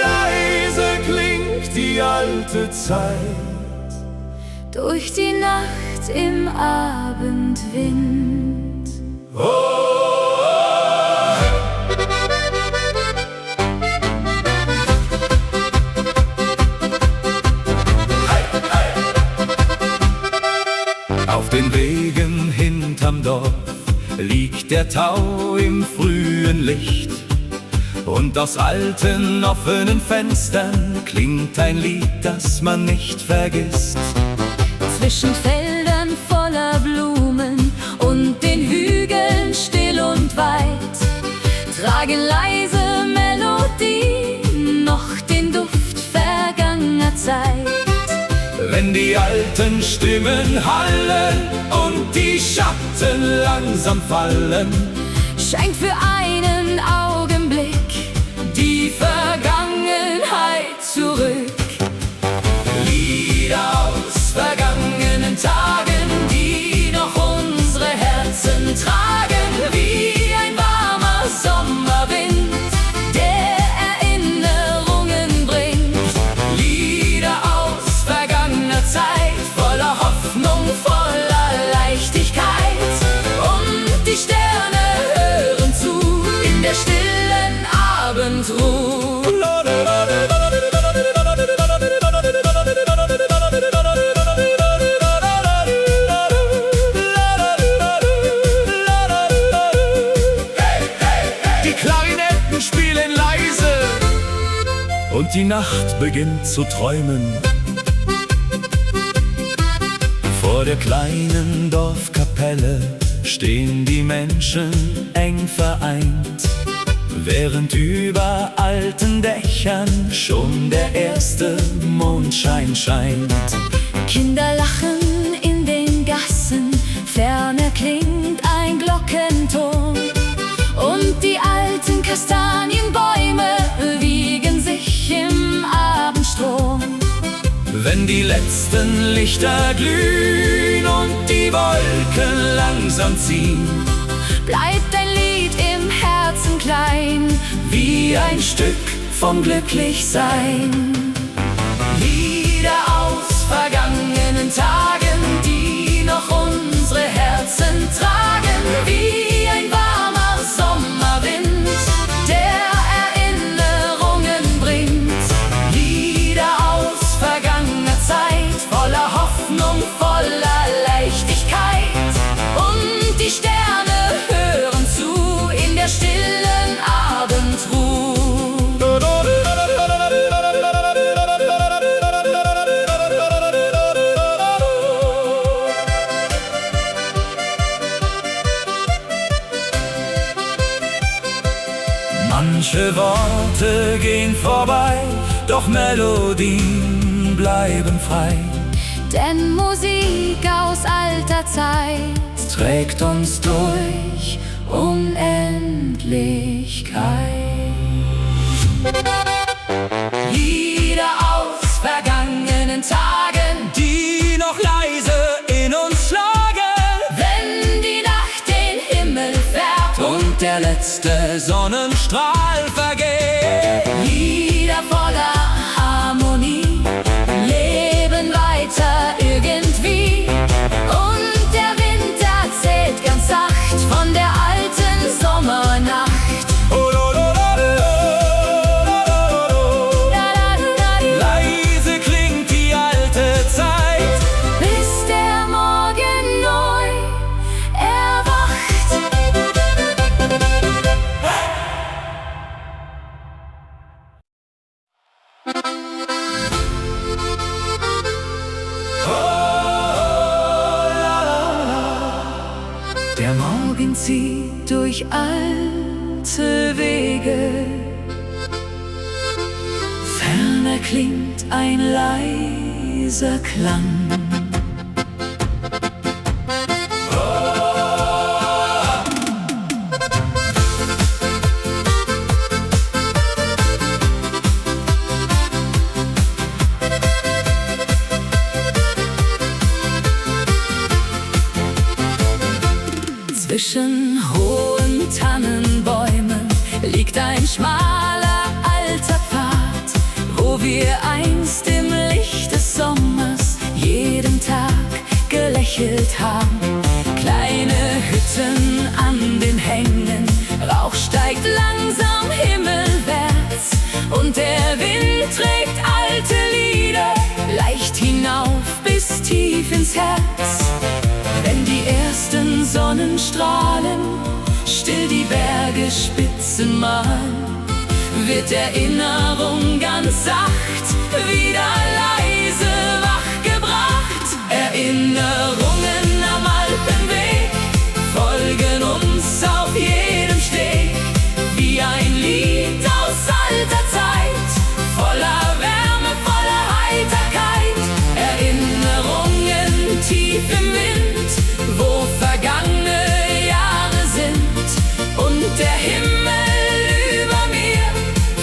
Leise klingt die alte Zeit durch die Nacht im Abendwind. Auf den Wegen hinterm Dorf liegt der Tau im frühen Licht, und aus alten offenen Fenstern klingt ein Lied, das man nicht vergisst. Zwischen Feldern voller Blumen und den Hügeln still und weit tragen leise Melodien noch den Duft vergangener Zeit. Wenn die alten Stimmen hallen und die Schatten langsam fallen, scheint für einen Augenblick die Vergangenheit zurück. Lieder aus vergangenen Tagen, die noch unsere Herzen tragen, wie ein warmer Sommerwind, Der Erinnerungen bringt. Lieder aus vergangener Zeit, voller Hoffnung, voller Leichtigkeit. Und die Sterne hören zu in der stillen Abendruhe. Die Klarinetten spielen leise und die Nacht beginnt zu träumen. Vor der kleinen Dorfkapelle stehen die Menschen eng vereint, während über alten Dächern schon der erste Mondschein scheint. Kinder lachen in den Gassen, ferner klingt ein Glockenton. Und die alten Kastanienbäume wiegen sich im Abendstrom. Wenn die letzten Lichter glühen und die Wolken langsam ziehen, Bleibt ein Lied im Herzen klein, wie ein Stück vom Glücklichsein. Lieder aus vergangenen Tagen, die noch unsere Herzen tragen, wie ein warmer Sommerwind, der Erinnerungen bringt. Lieder aus vergangener Zeit, voller Hoffnung, voller Leichtigkeit. Und die Sterne hören zu in der stillen Abendruhe. Manche Worte gehen vorbei, doch Melodien bleiben frei. denn Musik aus alter Zeit Trägt uns durch Unendlichkeit. Lieder aus vergangenen Tagen, die noch leise in uns schlagen. Wenn die Nacht den Himmel färbt Und der letzte Sonnenstrahl vergeht. Lieder voller Harmonie leben weiter irgendwie. Und der Wind erzählt ganz sacht von der alten Sommernacht. Leise klingt die alte Zeit, Bis der Morgen neu erwacht. der Morgen zieht Durch alte Wege, ferner klingt ein leiser Klang. Zwischen hohen Tannenbäumen liegt ein schmaler alter Pfad, wo wir einst im Licht des Sommers jeden Tag gelächelt haben. Kleine Hütten an den Hängen, Rauch steigt langsam himmelwärts und der Wind trägt alte Lieder leicht hinauf bis tief ins Herz. Wenn die ersten Sonnenstrahlen still die Bergespitzen malen, wird Erinnerung ganz sacht wieder leise wachgebracht. Erinnerungen am Alpenweg folgen uns auf jedem Steg, wie ein Lied aus alter Zeit, voller Wärme, voller Heiterkeit. Erinnerungen tief im Wind, wo vergangene Jahre sind, und der Himmel über mir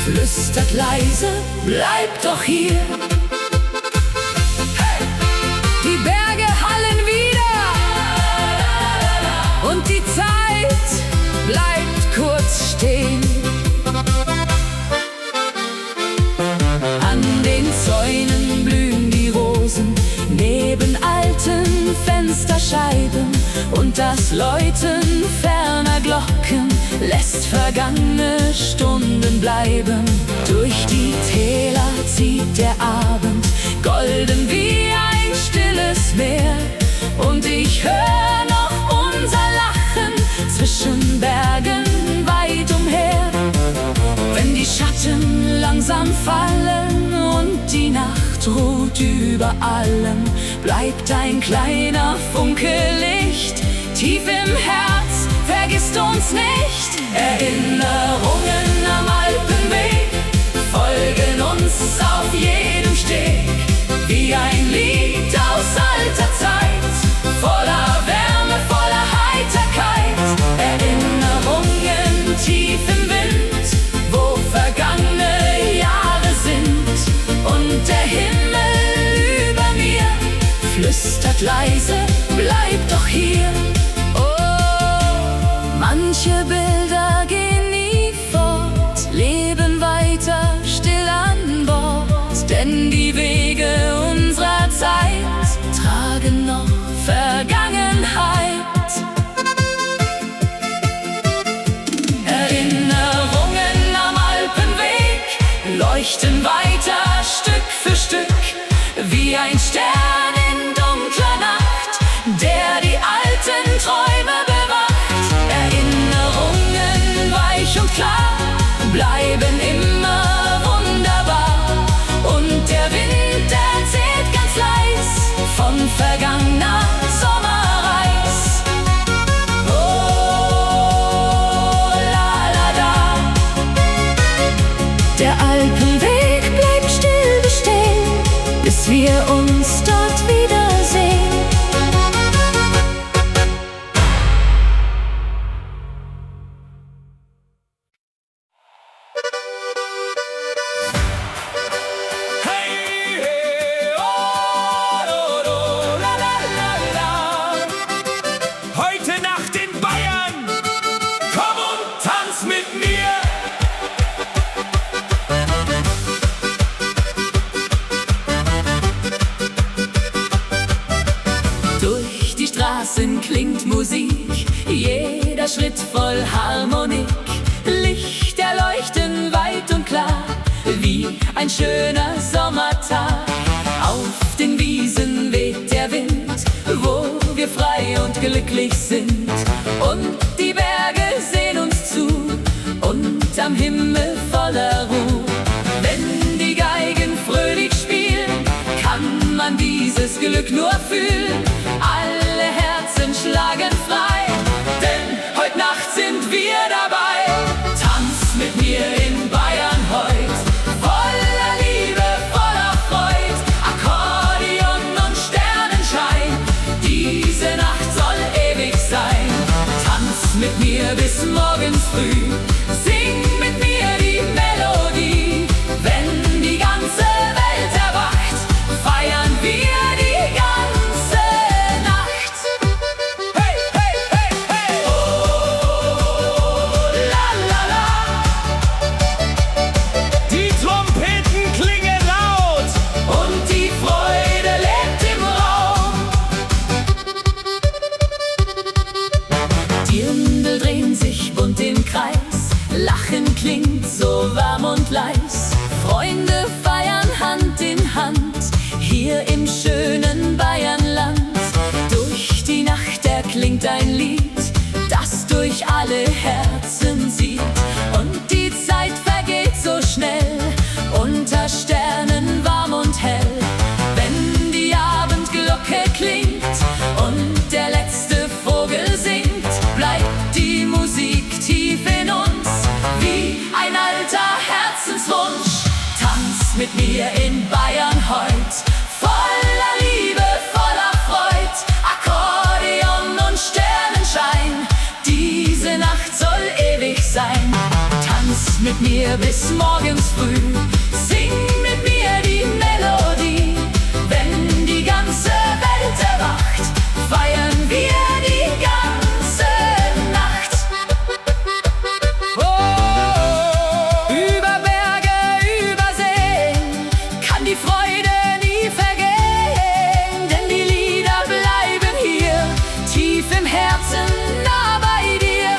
flüstert leise, bleib doch hier. Hey! Die Berge hallen wieder und die Zeit bleibt kurz stehen. An den Zäunen blühen die Rosen neben alten Fensterscheiben, und das Läuten ferner Glocken lässt vergangene Stunden bleiben. Durch die Täler zieht der Abend, golden wie ein stilles Meer, und ich hör noch unser Lachen zwischen Bergen weit umher. Wenn die Schatten langsam fallen und die Nacht ruht über allem, bleibt ein kleiner Funke Licht tief im Herz, vergisst uns nicht. Erinnerungen am Alpenweg folgen uns auf jedem Steg, wie ein Lied aus alter Zeit, voller Wärme, voller Heiterkeit. Erinnerungen tief im Wind, wo vergangene Jahre sind, und der Himmel über mir flüstert leise, bleib doch hier. Oh, manche Bilder gehen nie fort, leben weiter still an Bord, denn die Wege unserer Zeit tragen noch Vergangenheit. Erinnerungen am Alpenweg leuchten weiter Stück für Stück, wie ein Stern in dunkler Nacht, der die alten Träume bewacht. Erinnerungen weich und klar bleiben immer wunderbar, und der Wind erzählt ganz leis von vergangener Sommerreis. Oh, la la da. Der Alpenweg bleibt still bestehen, bis wir uns dort wiedersehen. Hey, hey, oh, do, do, la, la, la, la. Heute Nacht in Bayern, komm und tanz mit mir. Durch die Straßen klingt Musik, jeder Schritt voll Harmonik. Lichter leuchten weit und klar, wie ein schöner Sommertag. Auf den Wiesen weht der Wind, wo wir frei und glücklich sind. Und die Berge sehen uns zu, und am Himmel voller Ruhe. Wenn die Geigen fröhlich spielen, kann man dieses Glück nur fühlen. Alle Herzen schlagen frei, denn heute Nacht sind wir dabei. Tanz mit mir in Bayern heut, voller Liebe, voller Freud, Akkordeon und Sternenschein. Diese Nacht soll ewig sein. Tanz mit mir bis morgens früh, sing mit mir die Melodie. Wenn die ganze Welt erwacht, feiern wir die ganze Nacht. Hey, hey, hey, hey! Oh. ein Lied, das durch alle Herzen zieht. Und die Zeit vergeht so schnell, unter Sternen warm und hell. Wenn die Abendglocke klingt und der letzte Vogel singt, bleibt die Musik tief in uns, wie ein alter Herzenswunsch. Tanz mit mir in Bayern heut, voller Liebe, voller Freud, Akkordeon und Sternenschein, diese Nacht soll ewig sein. Tanz mit mir bis morgens früh, sing mit mir die Melodie. Wenn die ganze Welt erwacht, feiern wir die ganze Nacht. Oh, über Berge, über Seen kann die Freude nie vergehen, denn die Lieder bleiben hier, tief im Herzen, nah bei dir.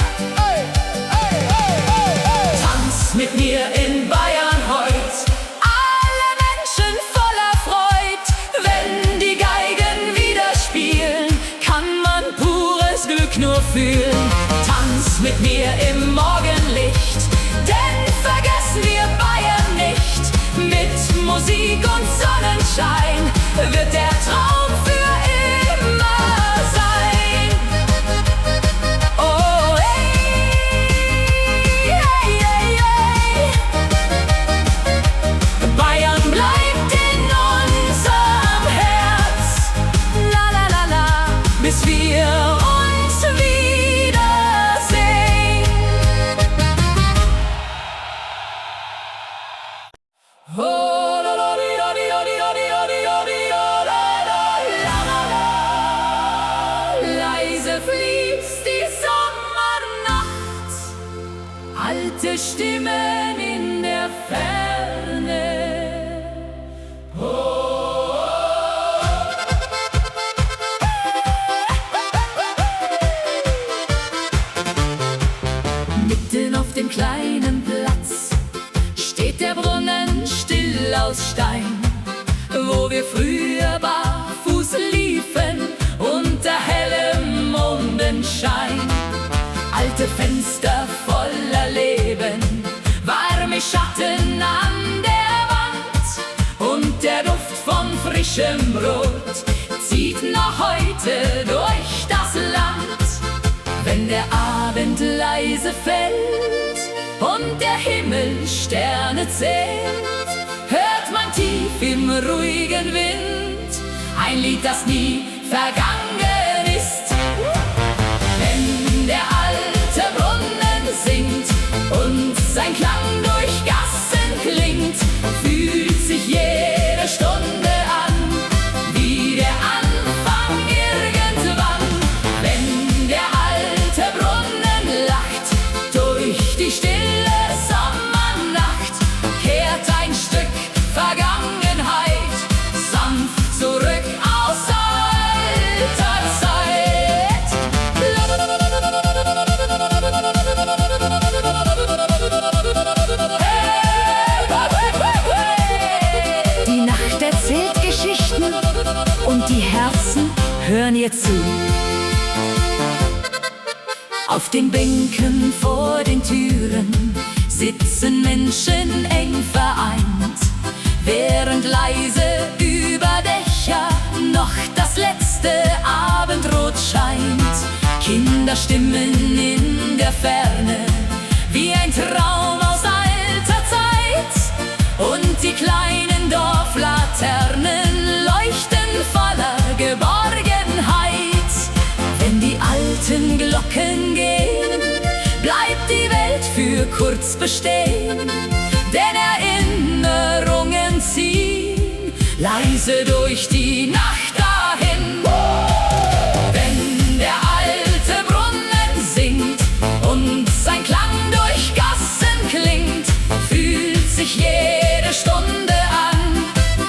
Tanz mit mir in Bayern heut, alle Menschen voller Freud. Wenn die Geigen wieder spielen, kann man pures Glück nur fühlen. Tanz mit mir im Morgenlicht, denn vergessen wir Bayern nicht. Mit Musik und Sonnenschein wird der Traum für immer sein. Oh, hey, hey, hey, hey. Bayern bleibt in unserem Herz, la la la la, bis wir uns wiedersehen. Oh, la la di da di da di da di da di da di da la la la la. Leise fließt die Sommernacht, alte Stimmen in der Ferne. Mitten auf dem kleinen Platz steht der Brunnen still aus Stein, wo wir früher barfuß liefen unter hellem Mondenschein. Alte Fenster voller Leben, warme Schatten an der Wand und der Duft von frischem Brot zieht noch heute durch das Land. Wenn der Abend leise fällt und der Himmel Sterne zählt, hört man tief im ruhigen Wind ein Lied, das nie vergangen ist. Wenn der alte Brunnen singt und sein Klang durch Gassen klingt, fühlt sich jede Stunde an wie der Anfang irgendwann. Wenn der alte Brunnen lacht durch die stille Sommernacht, kehrt ein Stück Vergangenheit sanft zurück aus alter Zeit. Die Nacht erzählt Geschichten und die Herzen hören ihr zu. Auf den Bänken vor den Türen sitzen Menschen eng vereint, während leise über Dächer noch das letzte Abendrot scheint. Kinderstimmen in der Ferne, wie ein Traum aus alter Zeit, und die kleinen Dorflaternen leuchten voller Geborgenheit. Wenn die alten Glocken gehen, bleibt die Welt für kurz bestehen, denn Erinnerungen ziehen leise durch die Nacht dahin. Wenn der alte Brunnen singt und sein Klang durch Gassen klingt, fühlt sich jede Stunde an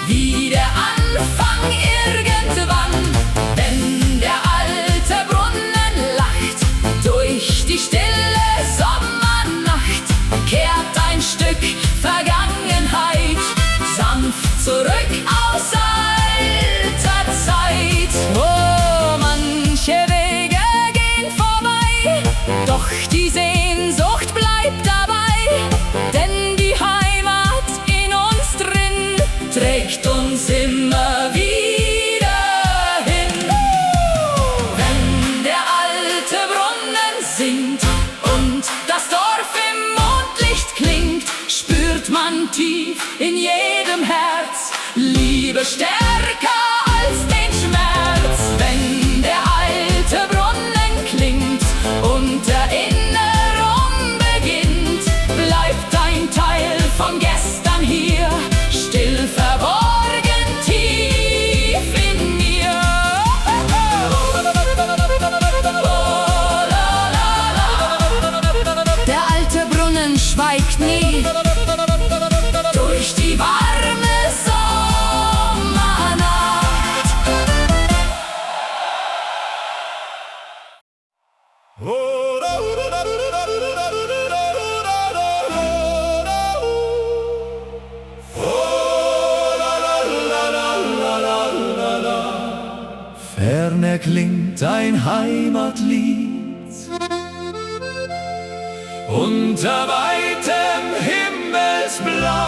wie der Anfang irgendwann. Wenn der alte Brunnen lacht durch die stille Sommernacht, kehrt ein Stück Vergangenheit sanft zurück aus alter in jedem Herz. Liebe stärker als den Schmerz. Wenn der alte Brunnen klingt und Erinnerung beginnt, bleibt ein Teil von gestern hier, still verborgen tief in mir. Der alte Brunnen schweigt nie durch die warme Sommernacht. Fern erklingt ein Heimatlied unter weitem Himmelsblau.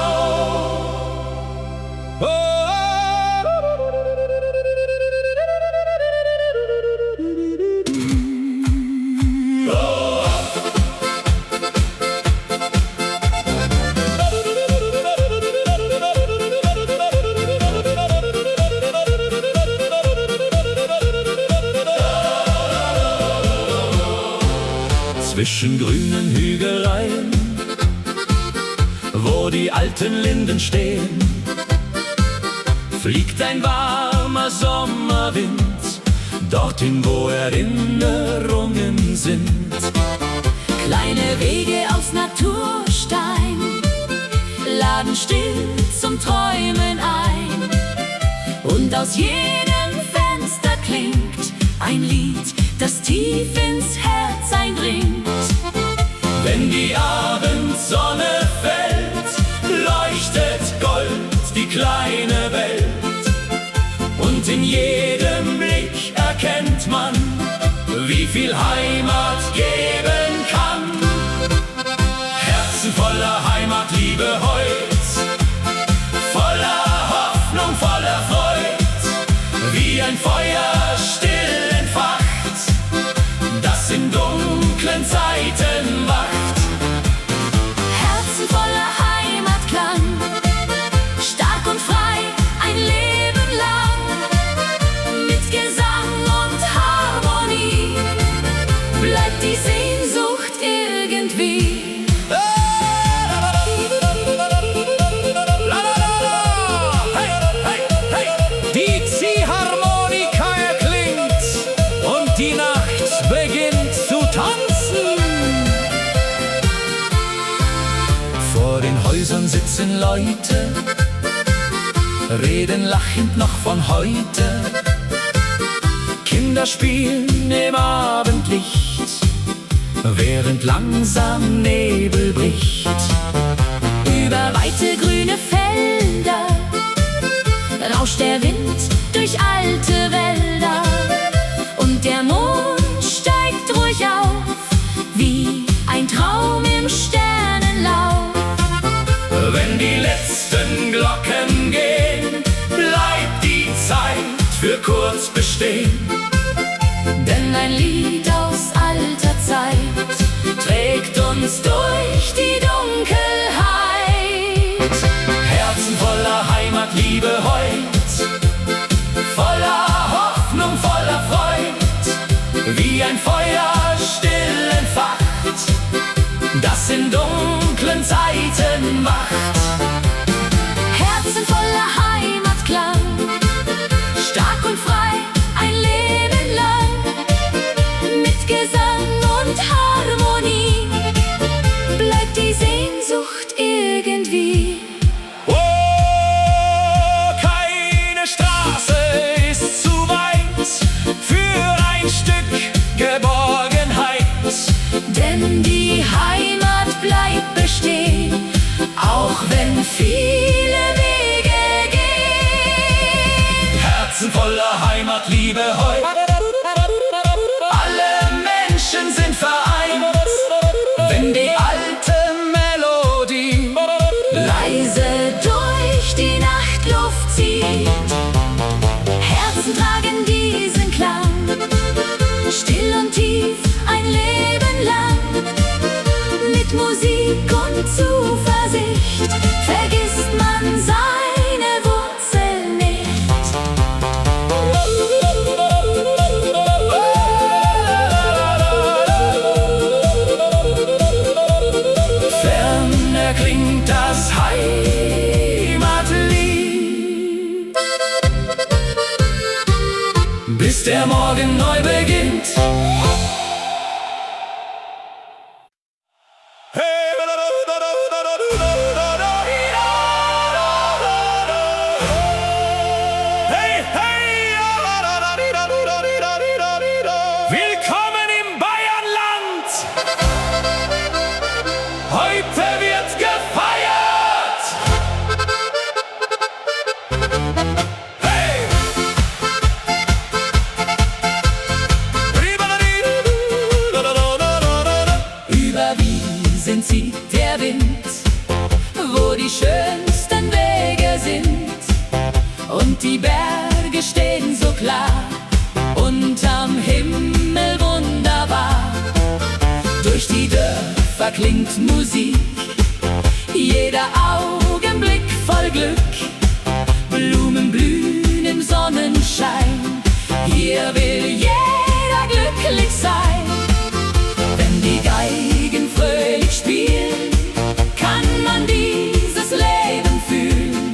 Zwischen grünen Hügeleien, wo die alten Linden stehen, fliegt ein warmer Sommerwind dorthin, wo Erinnerungen sind. Kleine Wege aus Naturstein laden still zum Träumen ein. Und aus jedem Fenster klingt ein Lied, das tief ins Herz eindringt. Wenn die Abendsonne fällt, leuchtet Gold die kleine Welt. Und in jedem Blick erkennt man, wie viel Heimat geben kann. Herzen voller Heimatliebe heut, voller Hoffnung, voller Freud, wie ein Feuer still entfacht, das in dunklen Zeiten wacht. Herzen voller Heimatklang, stark und frei ein Leben lang, mit Gesang und Harmonie bleibt die Sehnsucht irgendwie. Die Ziehharmonika erklingt und die Nacht beginnt zu tanzen. Vor den Häusern sitzen Leute, reden lachend noch von heute. Kinder spielen im Abendlicht, während langsam Nebel bricht. Über weite grüne Felder rauscht der Wind durch alte Wälder. Und der Mond steigt ruhig auf, wie ein Traum im Sternenlauf. Wenn die letzten Glocken gehen, bleibt die Zeit für kurz bestehen. Denn ein Lied aus alter Zeit trägt uns durch die Dunkelheit. Herzen voller Heimatliebe heut, voller Hoffnung, voller Freud, wie ein Feuer still entfacht, das in dunklen Zeiten wacht. Herzen voller Heimatklang, stark und frei ein Leben lang, mit Gesang und Harmonie bleibt die Sehnsucht irgendwie. Oh, keine Straße ist zu weit für ein Stück Geborgenheit. Denn die Heimat bleibt bestehen, auch wenn viele Wege gehen. Herzen voller Heimatliebe heut, alle Menschen sind vereint, wenn die alte Melodie leise durch die Nachtluft zieht. Herzen tragen diesen Klang, still und tief ein Leben lang. Mit Musik und Zuversicht vergisst man sind sie der Wind, wo die schönsten Wege sind und die Berge stehen so klar unterm Himmel wunderbar. Durch die Dörfer klingt Musik, jeder Augenblick voll Glück. Blumen blühen im Sonnenschein, hier will jeder glücklich sein. Wenn die Geigen fröhlich spielen, kann man dieses Leben fühlen.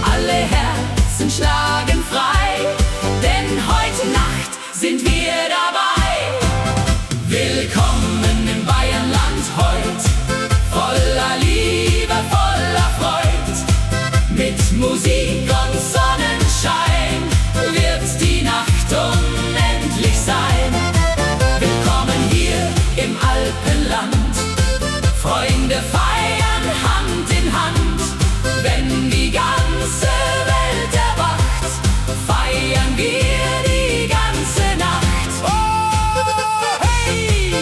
Alle Herzen schlagen frei, denn heute Nacht sind wir dabei. Willkommen im Bayernland heut, voller Liebe, voller Freud. Mit Musik und Sonnenschein wird die Nacht unendlich sein. Willkommen hier im Alpenland, Freunde feiern Hand in Hand. Wenn die ganze Welt erwacht, feiern wir die ganze Nacht. Oh, hey!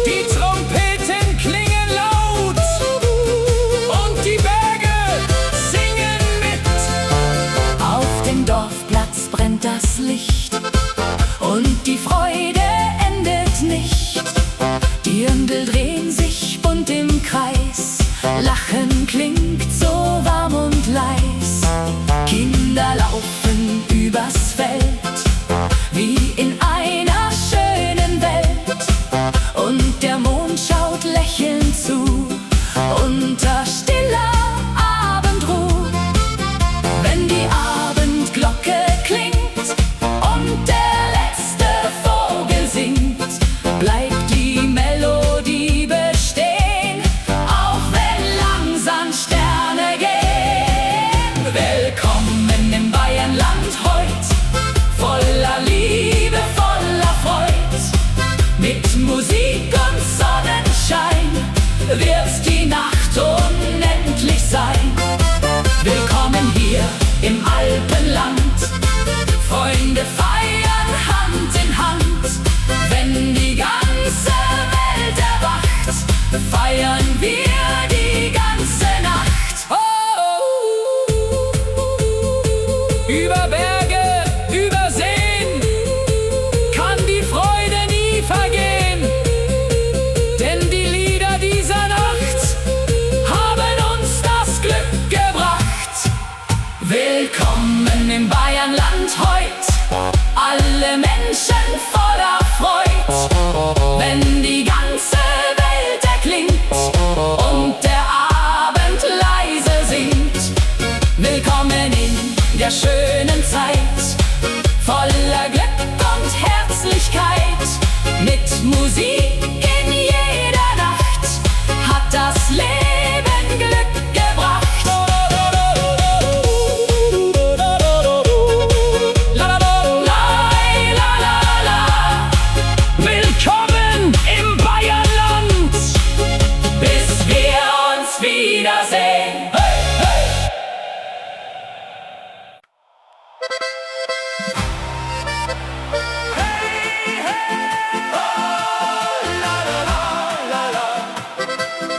Die Trompeten klingen laut und die Berge singen mit. Auf dem Dorfplatz brennt das Licht und die Freude endet nicht. Die Dirndl drehen sich bunt im Kreis, Lachen klingt so warm und leis. Kinder laufen übers Feld, wie in einer schönen Welt. Und der Mond schaut lächelnd zu, unter stiller Abendruh. Wenn die Abendglocke klingt und der letzte Vogel singt, bleibt die Melodie bestehen, auch wenn langsam Sterne gehen. Willkommen im Bayernland heut, voller Liebe, voller Freud. Mit Musik und Sonnenschein wird die Nacht unendlich sein. Willkommen hier im Alpenland, Freunde feiern Hand in Hand. Wenn die ganze Welt erwacht, feiern wir die ganze Nacht. Oh, über Berge, über Seen kann die Freude nie vergehen, denn die Lieder dieser Nacht haben uns das Glück gebracht. Willkommen im Bayernland heut, alle Menschen voller Freud. Wenn die ganze Welt erklingt und der Abend leise singt, willkommen in der schönen Zeit, voller Glück und Herzlichkeit. Mit Musik in jeder Nacht hat das Leben Glück gebracht. Willkommen im Bayernland, bis wir uns wiedersehen. Hey, hey!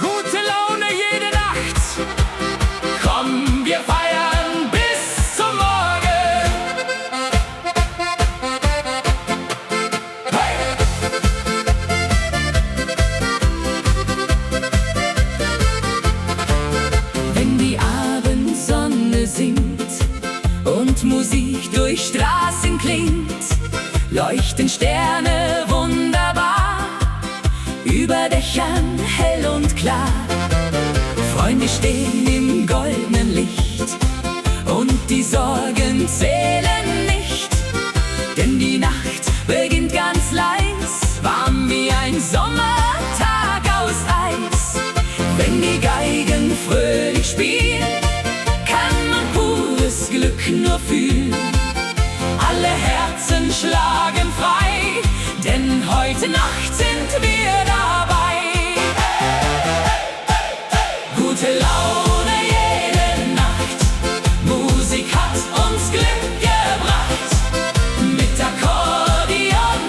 Gute Laune jede Nacht, komm, wir feiern bis zum Morgen. Hey! Wenn die Abendsonne singt und Musik durch Straßen klingt, leuchten Sterne wunderbar, über Dächern hell und klar. Freunde stehen im goldenen Licht und die Sorgen zählen nicht, denn die Nacht beginnt ganz leis, warm wie ein Sommertag aus Eis. Wenn die Geigen fröhlich spielen, kann man pures Glück nur fühlen. Alle Herzen schlagen frei, denn heute Nacht sind wir dabei. Gute Laune jede Nacht, Musik hat uns Glück gebracht. Mit Akkordeon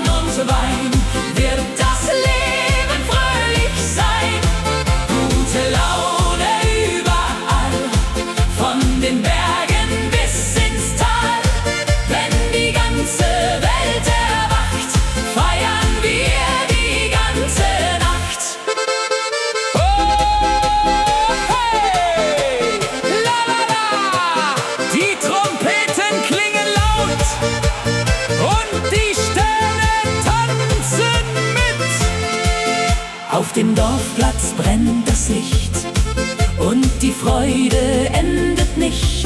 Freude endet nicht.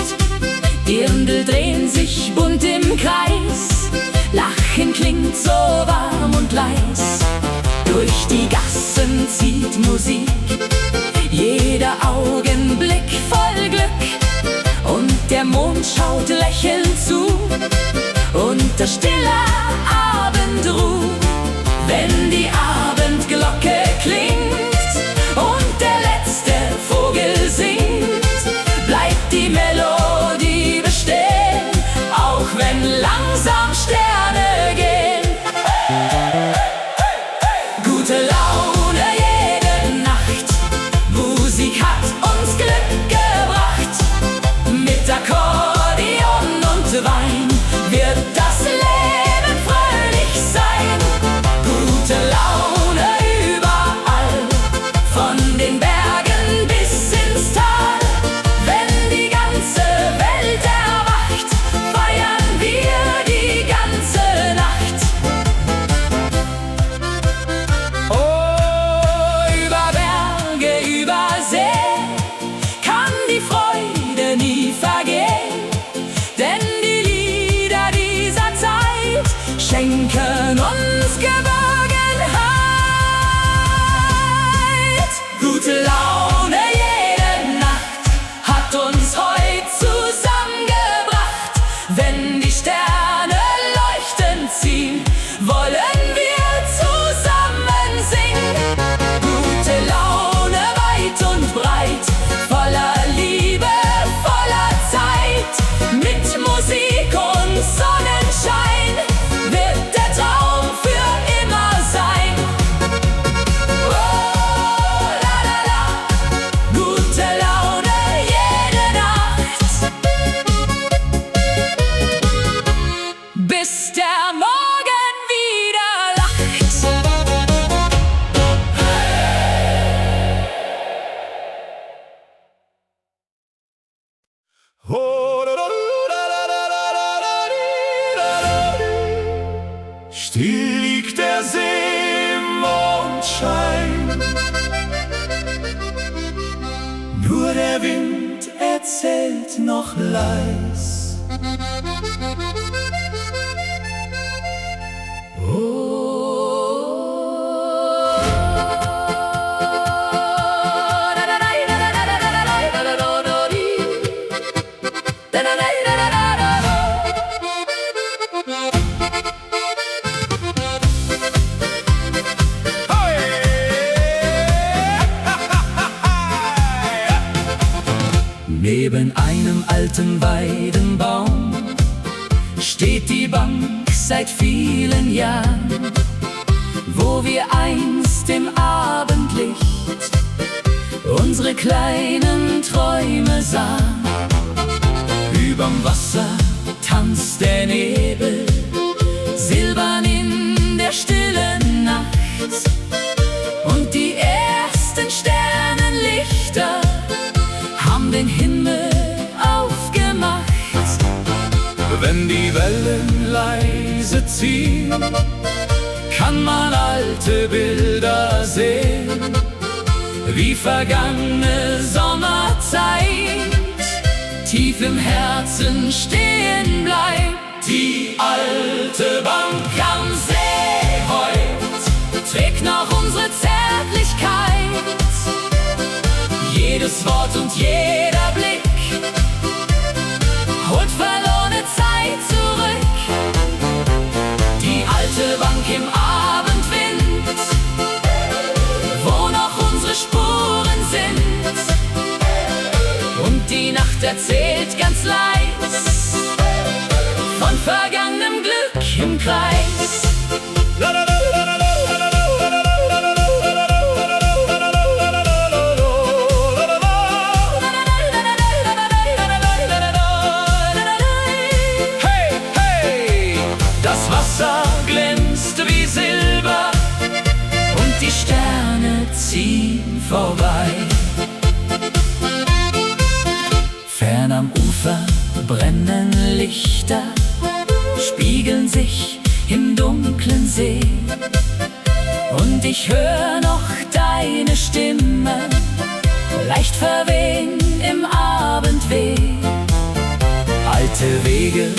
Dirndl drehen sich bunt im Kreis, Lachen klingt so warm und leis. Durch die Gassen zieht Musik, jeder Augenblick voll Glück. Und der Mond schaut lächelnd zu, unter stiller Abendruh. Wenn die Abendglocke klingt und der letzte Vogel singt, bleibt die Melodie bestehen, auch wenn langsam Sterne gehen. Gute Laune jede Nacht, Musik hat uns Glück gebracht. Mit Akkordeon und Wein wird das Leben fröhlich sein. Gute Laune überall, von den Bergen bis ins Tal. Wenn die ganze Welt erwacht, feiern wir die ganze Nacht. Oh, über Berge, über See kann die Freude nie vergehen, denn die Lieder dieser Zeit schenken uns Geborgenheit. Gute Laune jede Nacht hat uns heute zusammengebracht. Wenn die Sterne leuchtend ziehen, wollen wir zusammen singen. Gute Laune weit und breit, voller Liebe, voller Zeit. Mit Musik und Sonnenschein wird der Traum für immer sein. Oh, la la la, gute Laune jede Nacht, bis der Morgen wieder lacht. Still liegt der See im Mondschein, nur der Wind erzählt noch leis. Neben einem alten Weidenbaum steht die Bank seit vielen Jahren, wo wir einst im Abendlicht unsere kleinen Träume sahen. Überm Wasser tanzt der Nebel, silbern in der stillen Nacht. Und die ersten Sternenlichter haben den Himmel aufgemacht. Wenn die Wellen leise ziehen, kann man alte Bilder sehen, wie vergangene Sommerzeit tief im Herzen stehen bleibt. Die alte Bank am See heut trägt noch unsere Zärtlichkeit. Jedes Wort und jeder Blick holt verlorene Zeit zurück. Die alte Bank im Abendwind, wo noch unsere Spuren sind. Und die Nacht erzählt ganz leis von vergangenem Glück im Kreis. Das Wasser glänzt wie Silber Und die Sterne ziehen vorbei. Fern am Ufer brennen Lichter, spiegeln sich im dunklen See. Und ich hör noch deine Stimme leicht verwehen im Abendweh. Alte Wege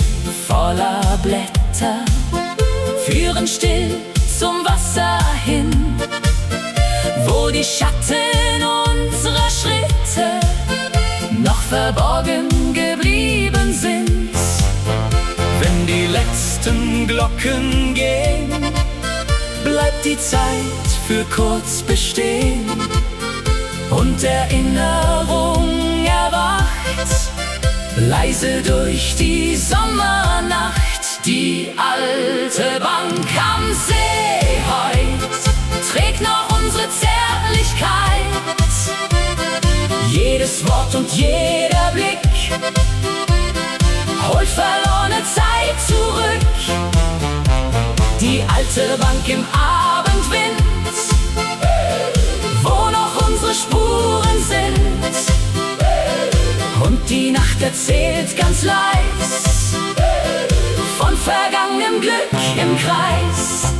Voller Blätter führen still zum Wasser hin, wo die Schatten unserer Schritte noch verborgen geblieben sind. wenn die letzten Glocken gehen, Bleibt die Zeit für kurz bestehen und Erinnerung erwacht, leise durch die Sommernacht. Die alte Bank am See heut trägt noch unsere Zärtlichkeit. Jedes Wort und jeder Blick holt verlorene Zeit zurück. Die alte Bank im Abendwind, wo noch unsere Spuren sind. Und die Nacht erzählt ganz leis von vergangenem Glück im Kreis.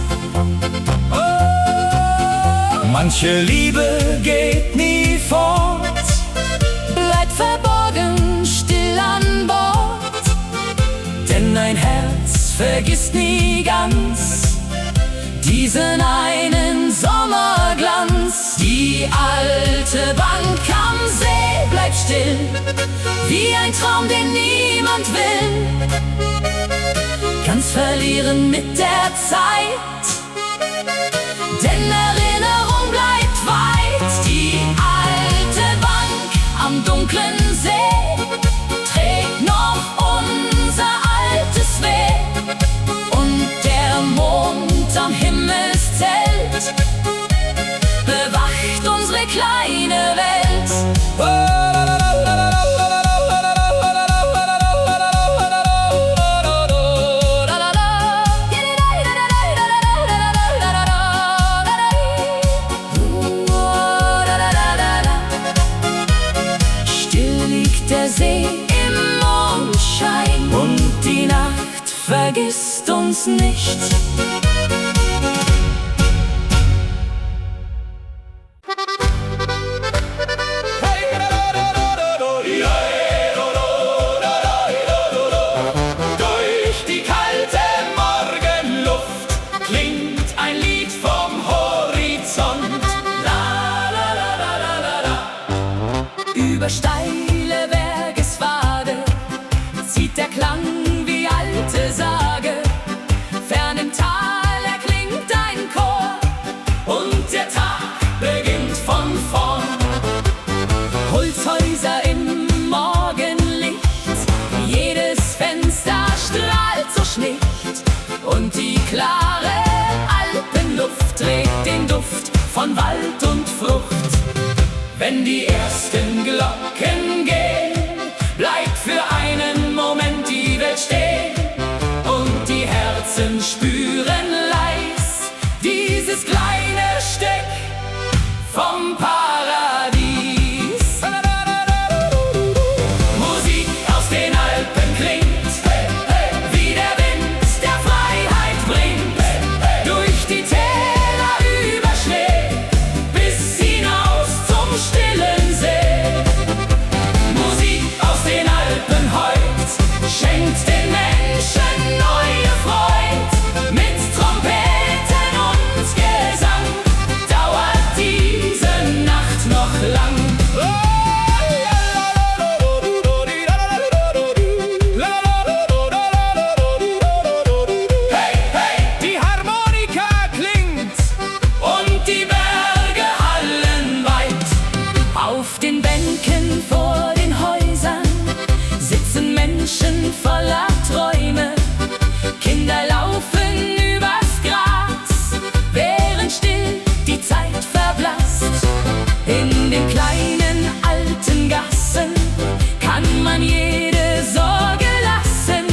manche Liebe geht nie fort, Bleibt verborgen, still an Bord, denn ein Herz vergisst nie ganz diesen einen Sommerglanz. Die alte Bank am See bleibt still, wie ein Traum, den niemand will. Ganz verlieren mit der Zeit, denn Erinnerung bleibt weit. Die alte Bank am dunklen See trägt noch unser altes Weh. Und der Mond am Himmelszelt bewacht unsere kleine Welt. Still liegt der See im Mondschein und die Nacht vergisst uns nicht. durch die kalte Morgenluft klingt ein Lied vom Horizont. La, la, la, la, la, la, la. Über steile Bergespfade zieht der Klang wie alte Sage. Fern im Tal erklingt ein Chor und der Tag beginnt von vorn. Holzhäuser im Morgenlicht, jedes Fenster strahlt so schlicht und die klare Alpenluft trägt den Duft von Wald und Frucht. Wenn die ersten Glocken gehen, bleibt für einen Moment die Welt stehen und die Herzen spüren leis dieses kleine Stück vom Paradies. Musik aus den Alpen klingt, wie der Wind, der Freiheit bringt, durch die Täler über Schnee bis hinaus zum stillen See. Musik aus den Alpen heut schenkt den Menschen neue Freud. Mit Trompeten und Gesang dauert diese Nacht noch lang. Hey, hey, die Harmonika klingt Und die Berge hallen weit. Auf den Bänken vor den Häusern sitzen Menschen voller Träume. Kinder laufen übers Gras, während still die Zeit verblasst. In den kleinen alten Gassen kann man jede Sorge lassen,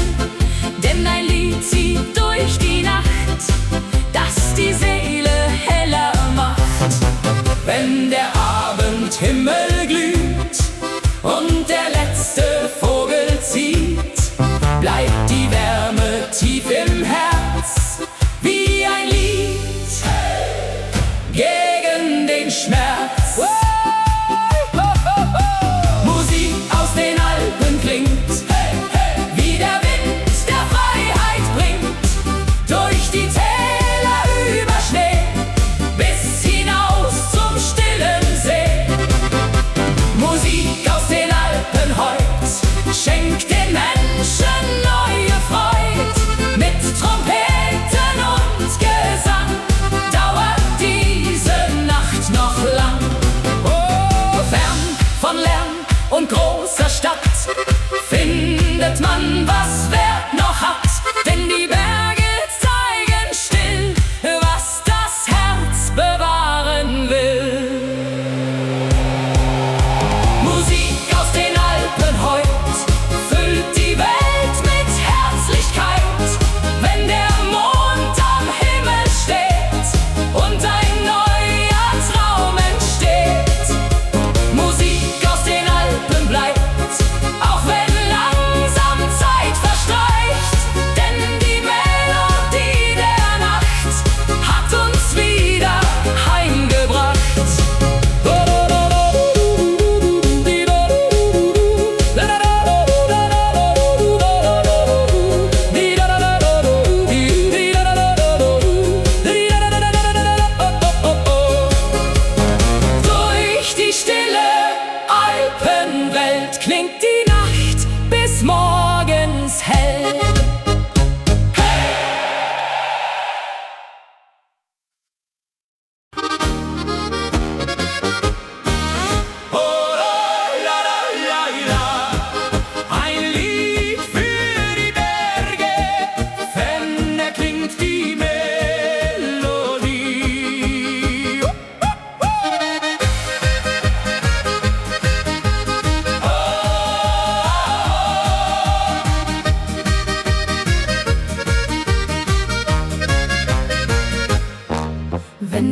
denn ein Lied zieht durch die Nacht, das die Seele heller macht. wenn der Abendhimmel glüht Und der letzte Vogel zieht, bleibt die Wärme tief im Herz, wie ein Lied gegen den Schmerz.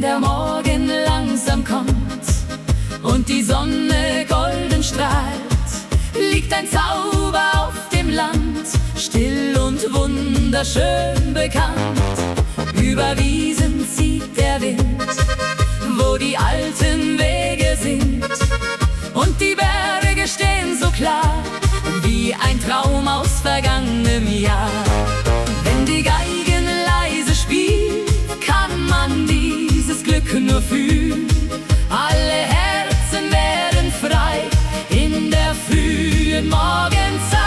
der Morgen langsam kommt und die Sonne golden strahlt, liegt ein Zauber auf dem Land, still und wunderschön bekannt. Über Wiesen zieht der Wind, wo die alten Wege sind, und die Berge stehen so klar, wie ein Traum aus vergangenem Jahr. Wenn die Geigen leise spielt, kann man dieses Glück nur fühlen. Alle Herzen werden frei in der frühen Morgenzeit.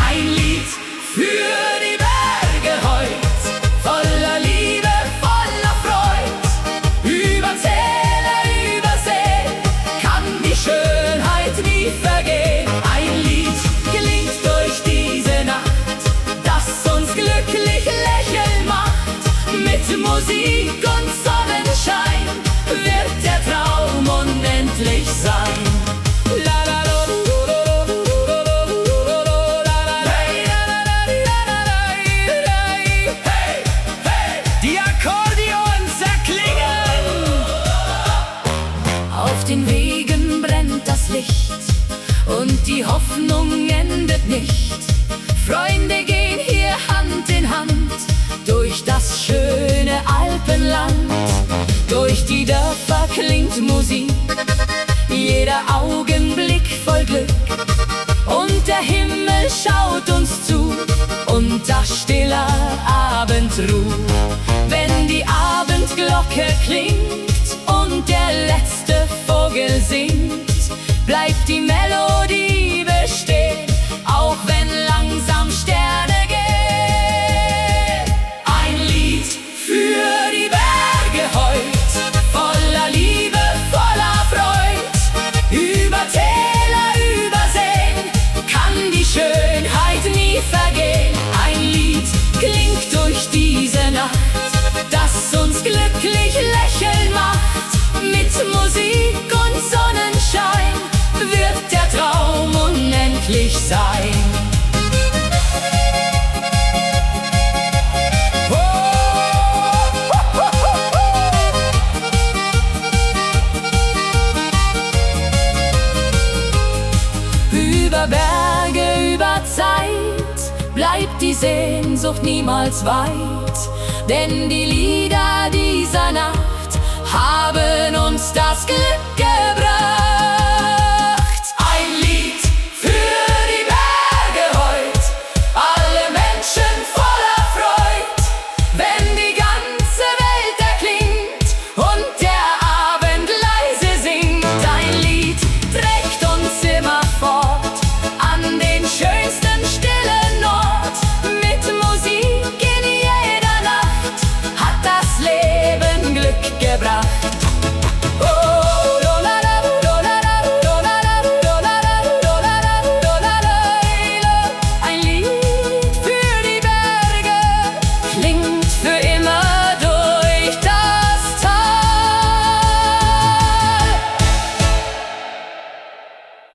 Ein Lied für die Berge heut, voller Liebe, voller Freud. Über Täler, über See kann die Schönheit nie vergehen. Ein Lied klingt durch diese Nacht, das uns glücklich lächeln macht. Mit Musik und Sonnenschein wird der Traum unendlich sein. Die Akkordeons erklingen. Auf den Wegen brennt das Licht und die Hoffnung endet nicht. Freunde gehen hier Hand in Hand durch das schöne Alpenland. Durch die Dörfer klingt Musik, jeder Augenblick voll Glück, und der Himmel schaut uns zu unter stiller Abendruh. Wenn die Abendglocke klingt und der letzte Vogel singt, bleibt die Melodie bestehen, auch wenn langsam Sterne gehen. Ein Lied für die Berge heut, voller Liebe, voller Freud. Über Täler, über Seen kann die Schönheit nie vergehen. Ein Lied klingt durch diese Nacht, das uns glücklich lächeln macht. Mit Musik und Sonnenschein wird der Traum unendlich sein. Über Berge, über Zeit bleibt die Sehnsucht niemals weit, denn die Lieder dieser Nacht haben uns das Glück gebracht.